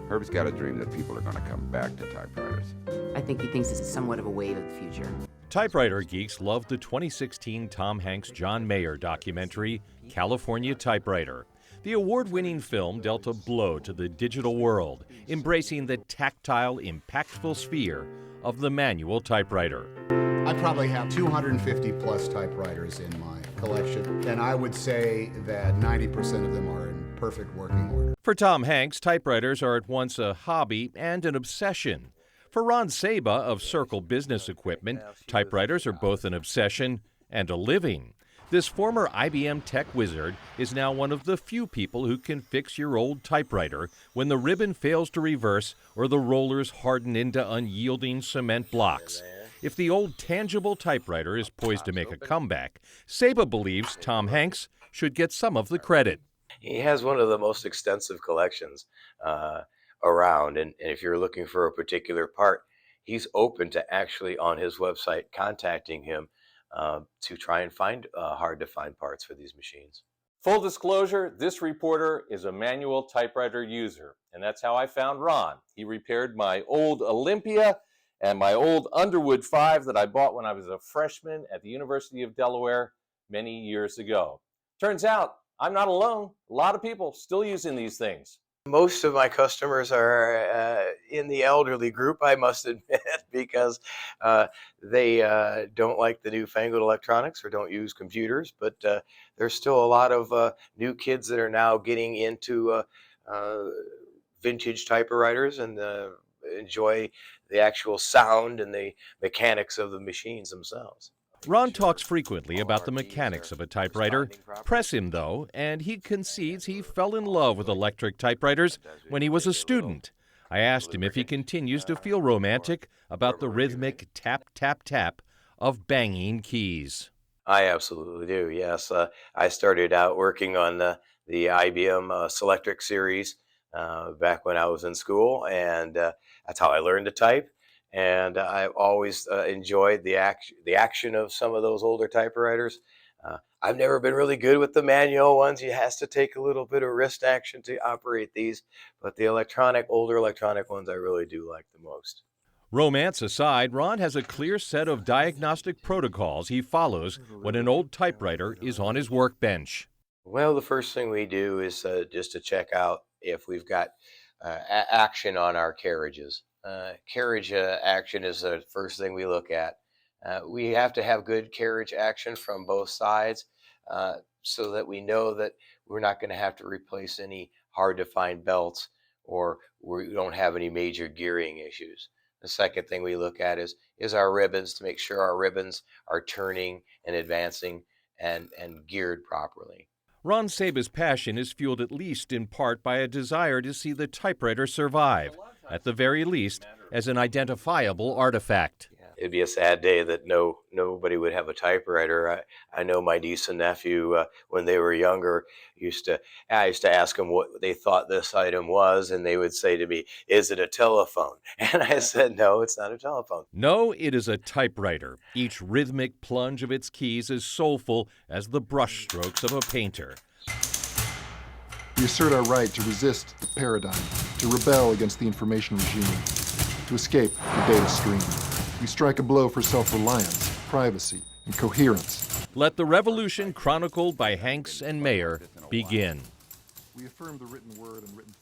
Herb's got a dream that people are going to come back to typewriters. I think he thinks it's somewhat of a wave of the future. Typewriter geeks loved the 2016 Tom Hanks-John Mayer documentary, California Typewriter. The award-winning film dealt a blow to the digital world, embracing the tactile, impactful sphere of the manual typewriter. I probably have 250 plus typewriters in my collection, and I would say that 90% of them are in perfect working order. For Tom Hanks, typewriters are at once a hobby and an obsession. For Ron Saba of Circle Business Equipment, typewriters are both an obsession and a living. This former IBM tech wizard is now one of the few people who can fix your old typewriter when the ribbon fails to reverse or the rollers harden into unyielding cement blocks. If the old tangible typewriter is poised to make a comeback, Saba believes Tom Hanks should get some of the credit. He has one of the most extensive collections around, and if you're looking for a particular part, he's open to actually on his website contacting him to try and find hard-to-find parts for these machines. Full disclosure, this reporter is a manual typewriter user, and that's how I found Ron. He repaired my old Olympia and my old Underwood 5 that I bought when I was a freshman at the University of Delaware many years ago. Turns out, I'm not alone. A lot of people still using these things. Most of my customers are in the elderly group, I must admit, because they don't like the newfangled electronics or don't use computers. But there's still a lot of new kids that are now getting into vintage typewriters and enjoy the actual sound and the mechanics of the machines themselves. Ron talks frequently about the mechanics of a typewriter. Press him, though, and he concedes he fell in love with electric typewriters when he was a student. I asked him if he continues to feel romantic about the rhythmic tap, tap, tap of banging keys. I absolutely do, yes. I started out working on the IBM Selectric series back when I was in school, and that's how I learned to type. And I've always enjoyed the action of some of those older typewriters. I've never been really good with the manual ones. You has to take a little bit of wrist action to operate these, but the older electronic ones I really do like the most. Romance aside, Ron has a clear set of diagnostic protocols he follows when an old typewriter is on his workbench. Well, the first thing we do is just to check out if we've got action on our carriages. Carriage action is the first thing we look at. We have to have good carriage action from both sides so that we know that we're not going to have to replace any hard-to-find belts or we don't have any major gearing issues. The second thing we look at is our ribbons to make sure our ribbons are turning and advancing and geared properly. Ron Saba's passion is fueled at least in part by a desire to see the typewriter survive, at the very least, as an identifiable artifact. It'd be a sad day that nobody would have a typewriter. I know my niece and nephew, when they were younger, I used to ask them what they thought this item was, and they would say to me, "Is it a telephone?" And I said, "No, it's not a telephone." No, it is a typewriter. Each rhythmic plunge of its keys is soulful as the brushstrokes of a painter. We assert our right to resist the paradigm, to rebel against the information regime, to escape the data stream. We strike a blow for self-reliance, privacy, and coherence. Let the revolution chronicled by Hanks and Mayer begin. We affirm the written word and written